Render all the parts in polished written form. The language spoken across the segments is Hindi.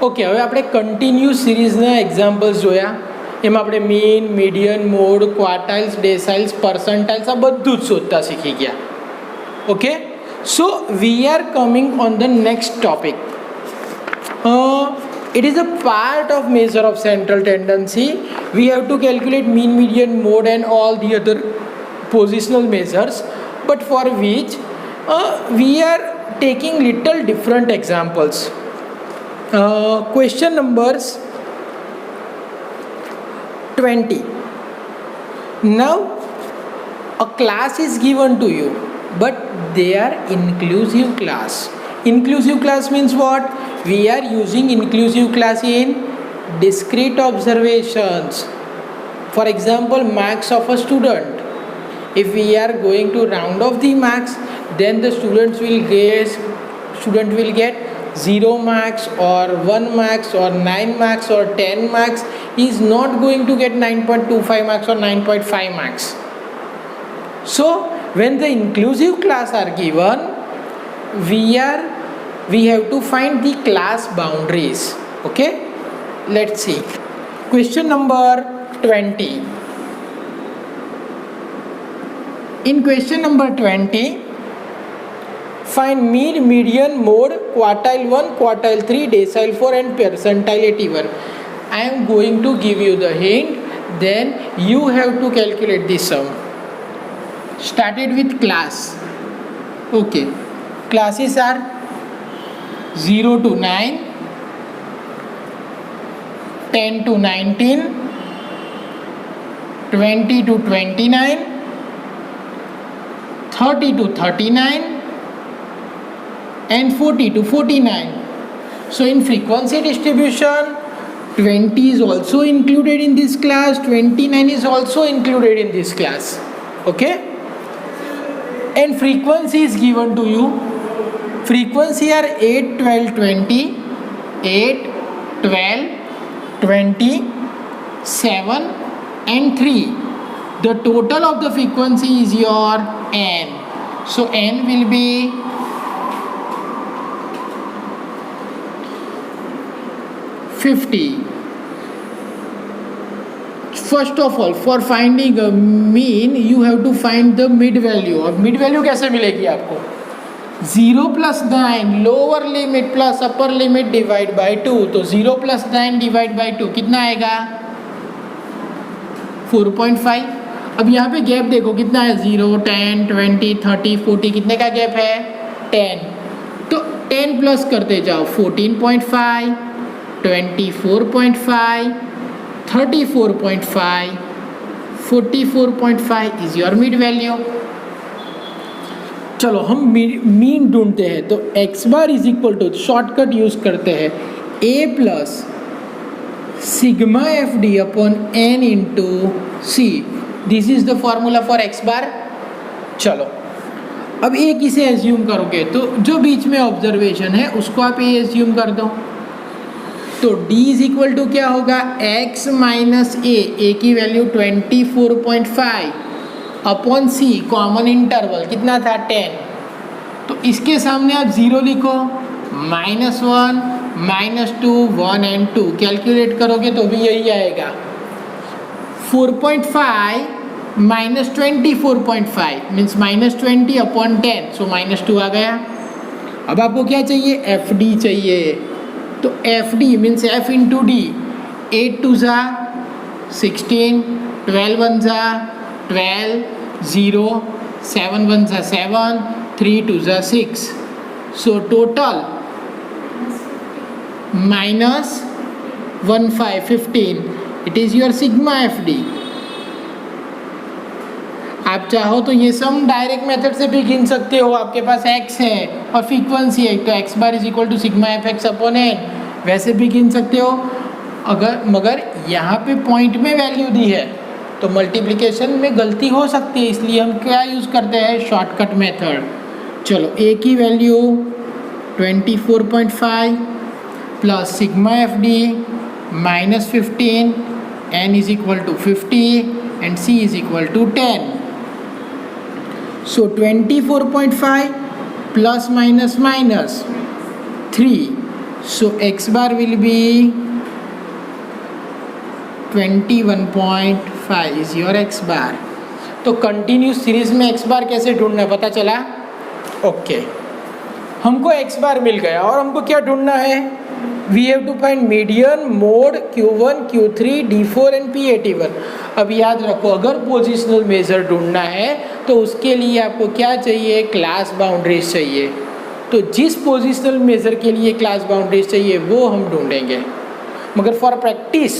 ઓકે, હવે આપણે કન્ટિન્યુઅસ સિરીઝના એક્ઝામ્પલ્સ જોયા. એમાં આપણે મીન, મીડિયન, મોડ, ક્વાર્ટાઇલ્સ, ડેસાઇલ્સ, પર્સન્ટાઇલ્સ આ બધું જ શોધતા શીખી ગયા. Okay, so we are coming on the next topic. It is a part of measure of central tendency. We have to calculate mean, median, mode and all the other positional measures, but for which we are taking little different examples. Question numbers 20. Now a class is given to you, but they are inclusive class. Inclusive class means what? We are using inclusive class in discrete observations. For example, marks of a student. If we are going to round off the marks, then the student will get 0 marks or 1 marks or 9 marks or 10 marks. He is not going to get 9.25 marks or 9.5 marks. So when the inclusive class are given, we have to find the class boundaries. Okay, let's see. Question number 20. In question number 20, find mean, median, mode, quartile 1, quartile 3, decile 4 and percentile 81. I am going to give you the hint, then you have to calculate the sum. Started with class. Okay, classes are 0 to 9, 10 to 19, 20 to 29, 30 to 39 and 40 to 49. So in frequency distribution, 20 is also included in this class, 29 is also included in this class. Okay, and frequency is given to you. Frequency are 8, 12, 20, 8, 12, 20, 7 and 3. The total of the frequency is your n. So n will be 50. First of all, for finding a mean, you have to find the mid value. अब mid value कैसे मिलेगी आपको? 0 plus 9 lower limit plus upper limit divide by 2. तो 0 plus 9 divide by 2 कितना आएगा? 4.5. अब यहाँ पे गैप देखो कितना है, 0, 10, 20, 30, 40. कितने का गैप है? 10. तो 10 प्लस करते जाओ. 14.5, 24.5, 34.5, 44.5 is your mid value. चलो हम मीन ढूंढते हैं. तो x bar is equal to, shortcut use करते हैं, a plus sigma F D upon N into C. This is the formula for x bar. चलो अब a किसे एज्यूम करोगे? तो जो बीच में ऑब्जर्वेशन है उसको आप a एज्यूम कर दो. तो d इज इक्वल टू क्या होगा? x माइनस a की वैल्यू 24.5 अपॉन सी, कॉमन इंटरवल कितना था? 10. तो इसके सामने आप 0 लिखो, -1, -2, 1 एंड 2. कैलकुलेट करोगे तो भी यही आएगा. 4.5 माइनस 24.5 मीन्स -20 अपॉन 10. सो -2 आ गया. अब आपको क्या चाहिए? एफ डी चाहिए. तो F D means F into D. 8 2 ज़ा 16, 12 1 ज़ा 12, 0, 7 1 ज़ा 7, 3 2 ज़ा 6. So total -15. It is your sigma F D. आप चाहो तो ये सम डायरेक्ट मेथड से भी गिन सकते हो. आपके पास x है और फ्रीक्वेंसी है, तो x bar is equal to sigma F X upon N. वैसे भी गिन सकते हो. मगर यहाँ पे पॉइंट में वैल्यू दी है तो मल्टीप्लिकेशन में गलती हो सकती है, इसलिए हम क्या यूज़ करते हैं? Shortcut method. चलो a की value 24.5 plus sigma F D -15, n is equal to 50 and c is equal to 10. So 24.5 plus minus 3. So x bar will be 21.5 is your x bar. तो कंटिन्यूस सीरीज में x बार कैसे ढूंढना है पता चला? ओके, हमको x बार मिल गया और हमको क्या ढूंढना है? We have to find median, mode, Q1, Q3, D4 and P81. अब याद रखो, अगर पोजिशनल मेजर ढूंढना है तो उसके लिए आपको क्या चाहिए? क्लास बाउंड्रीज चाहिए. तो जिस पोजिशनल मेजर के लिए क्लास बाउंड्रीज चाहिए वो हम ढूंढेंगे, मगर for practice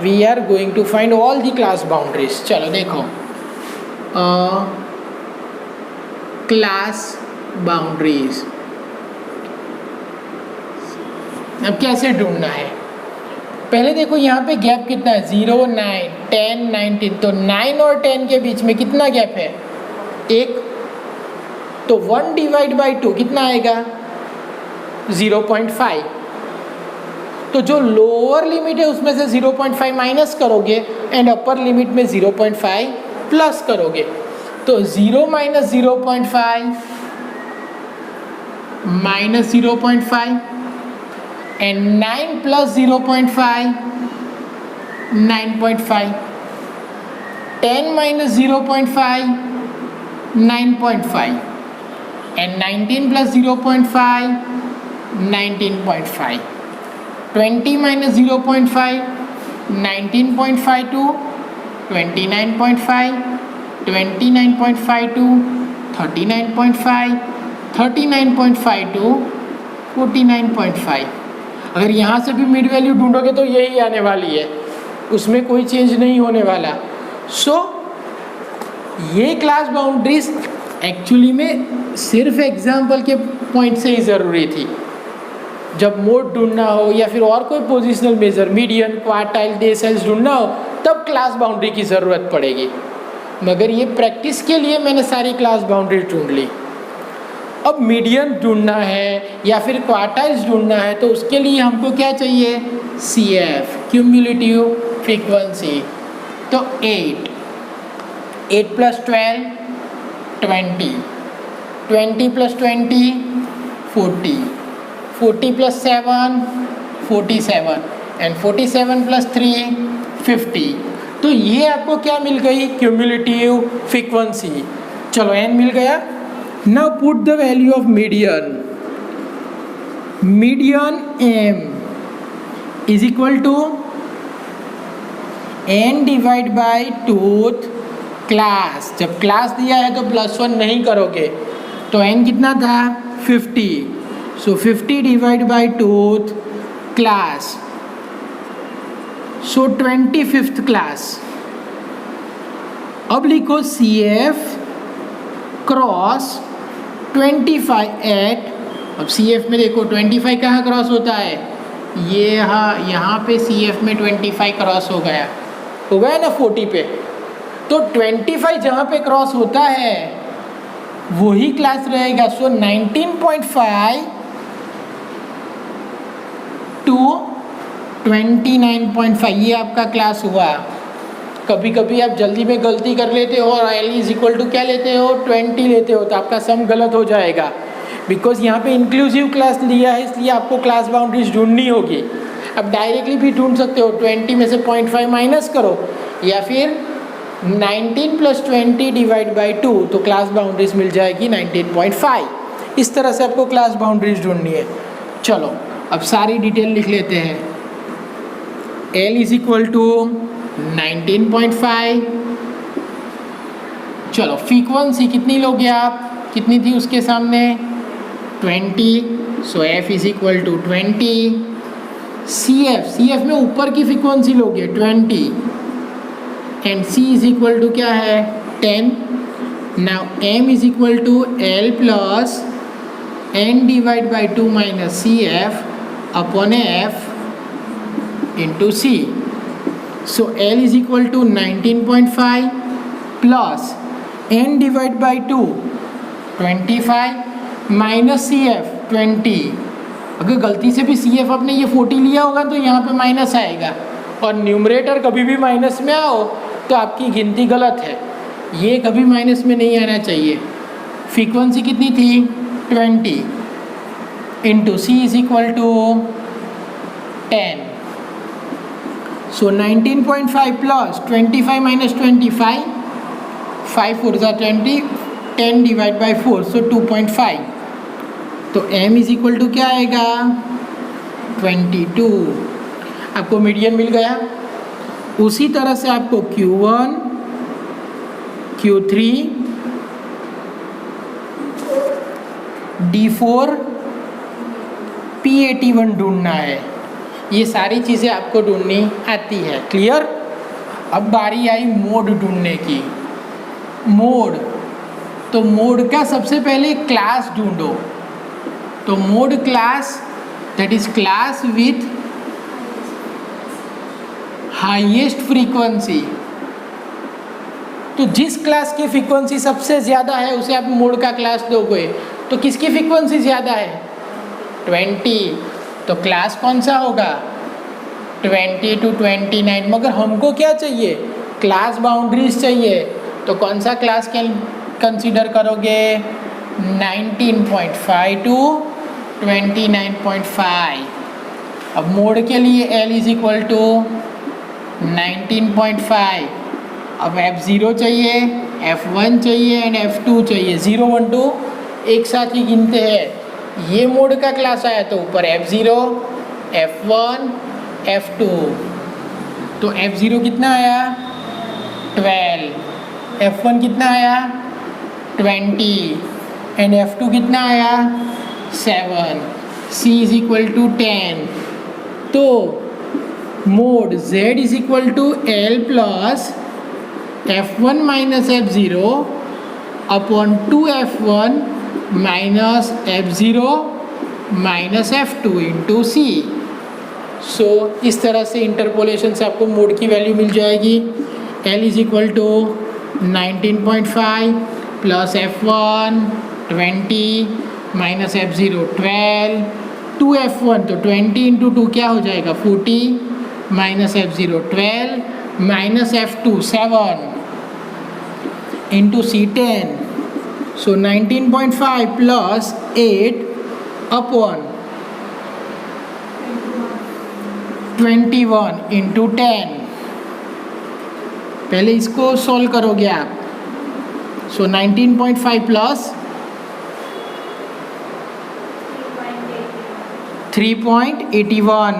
we are going to find all the class boundaries. चलो देखो, क्लास बाउंड्रीज अब कैसे ढूंढना है? पहले देखो यहाँ पे गैप कितना है? 0, 9, 10, 19. तो 9 और 10 के बीच में कितना गैप है? 1. तो 1 डिवाइड बाई 2 कितना आएगा? 0.5. तो जो लोअर लिमिट है उसमें से 0.5 माइनस करोगे एंड अपर लिमिट में 0.5 प्लस करोगे. तो 0 minus 0.5 minus 0.5 and 9 plus 0.5 9.5. 10 minus 0.5 9.5 and 19 plus 0.5 19.5. 20 minus 0.5 19.52, 29.5, 29.52, 39.5, 39.52, 49.5. अगर यहाँ से भी मिड वैल्यू ढूंढोगे तो यही आने वाली है, उसमें कोई चेंज नहीं होने वाला. सो ये क्लास बाउंड्रीज एक्चुअली में सिर्फ एग्जाम्पल के पॉइंट से ही ज़रूरी थी. जब मोड ढूंढना हो या फिर और कोई positional measure, median, quartile, decimals ढूंढना हो तब क्लास बाउंड्री की ज़रूरत पड़ेगी. मगर ये प्रैक्टिस के लिए मैंने सारी क्लास बाउंड्री ढूंढ ली. अब मीडियन ढूंढना है या फिर क्वार्टाइल्स ढूंढना है तो उसके लिए हमको क्या चाहिए? CF, cumulative frequency. तो 8 plus 12 20, 20 plus 20 40, 40 plus 7 47 and 47 plus 3 50. तो ये आपको क्या मिल गई? Cumulative frequency. चलो n मिल गया. Now put the value of median. Median m is equal to n divide by टूथ क्लास. जब क्लास दिया है तो +1 नहीं करोगे, तो n कितना था? 50. So 50 divided by tooth class. So 25th class. अब लिखो CF क्रॉस 25 एट. अब CF में देखो 25 कहाँ क्रॉस होता है? ये यहाँ पे CF में 25 क्रॉस हो गया ना 40 पे. तो 25 जहाँ पे क्रॉस होता है वही क्लास रहेगा. सो 19.5 टू 29.5 ये आपका क्लास हुआ. कभी कभी आप जल्दी में गलती कर लेते हो और L इज इक्वल टू क्या लेते हो? 20 लेते हो, तो आपका सम गलत हो जाएगा. बिकॉज यहाँ पे इंक्लूसिव क्लास लिया है इसलिए आपको क्लास बाउंड्रीज ढूंढनी होगी. अब डायरेक्टली भी ढूंढ सकते हो, 20 में से 0.5 माइनस करो या फिर 19 प्लस 20 डिवाइड बाई 2, तो क्लास बाउंड्रीज मिल जाएगी 19.5. इस तरह से आपको क्लास बाउंड्रीज ढूंढनी है. चलो अब सारी डिटेल लिख लेते हैं. L is equal to 19.5. चलो फ्रीक्वेंसी कितनी लोगे आप? कितनी थी उसके सामने? 20. So F is equal to 20. CF में ऊपर की फ्रीक्वेंसी लोगे 20 and C is equal to क्या है? 10. Now M is equal to L plus n divide by 2 minus CF upon F into C. So L is equal to 19.5 plus n divide by 2 25 minus CF 20. अगर गलती से भी CF आपने ये 40 लिया होगा तो यहाँ पे माइनस आएगा, और न्यूमरेटर कभी भी माइनस में आओ तो आपकी गिनती गलत है. ये कभी माइनस में नहीं आना चाहिए. फ्रीक्वेंसी कितनी थी? 20 into C is equal to 10. So 19.5 plus 25 minus 25, 5 4 are 20, 10 divided by 4, so 2.5. तो m इज इक्वल टू क्या आएगा 22. आपको मीडियन मिल गया. उसी तरह से आपको Q1, Q3, D4, P81 ढूंढना है. ये सारी चीज़ें आपको ढूंढनी आती है. क्लियर. अब बारी आई मोड ढूंढने की. मोड, तो मोड का सबसे पहले क्लास ढूंढो. तो mode class, that is class with highest frequency. तो जिस क्लास की फ्रीक्वेंसी सबसे ज़्यादा है उसे आप मोड का क्लास दोगे. तो किसकी फ्रीक्वेंसी ज़्यादा है 20. तो क्लास कौन सा होगा 20 to 29. मगर हमको क्या चाहिए क्लास बाउंड्रीज चाहिए. तो कौन सा क्लास कंसीडर करोगे 19.5 to 29.5. अब मोड के लिए L इज इक्वल टू 19.5. अब F0 चाहिए, F1 चाहिए एंड F2 चाहिए. 0 1 2 एक साथ ही गिनते हैं. ये मोड का क्लास आया तो ऊपर F0, F1, F2. तो F0 कितना आया 12, F1 कितना आया 20 एंड F2 कितना आया 7. C is equal to 10. तो mode Z is equal to L plus F1 minus F0 upon 2F1 minus F0 minus F2 into C. So इस तरह से इंटरपोलेशन से आपको मोड की वैल्यू मिल जाएगी. L is equal to 19.5 plus F1 20 minus F0 12, 2F1 तो 20 इंटू 2 क्या हो जाएगा 40 minus F0 12 minus F2 7 into C 10. सो 19.5 प्लस 8 अपॉन 21 इंटू 10. पहले इसको सॉल्व करोगे आप. सो 19.5 plus 3.81.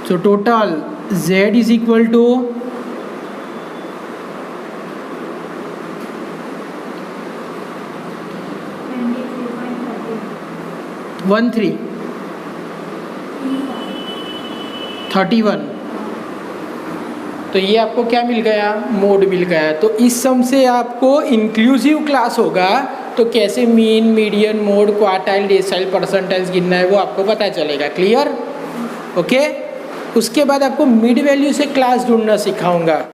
So total Z is equal to 31. तो ये आपको क्या मिल गया मोड मिल गया. तो इस सम से आपको इंक्लूसिव क्लास होगा तो कैसे mean median mode quartile decyl percentile गिनना है वो आपको पता चलेगा. क्लियर. ओके. उसके बाद आपको मिड वैल्यू से क्लास ढूंढना सिखाऊंगा.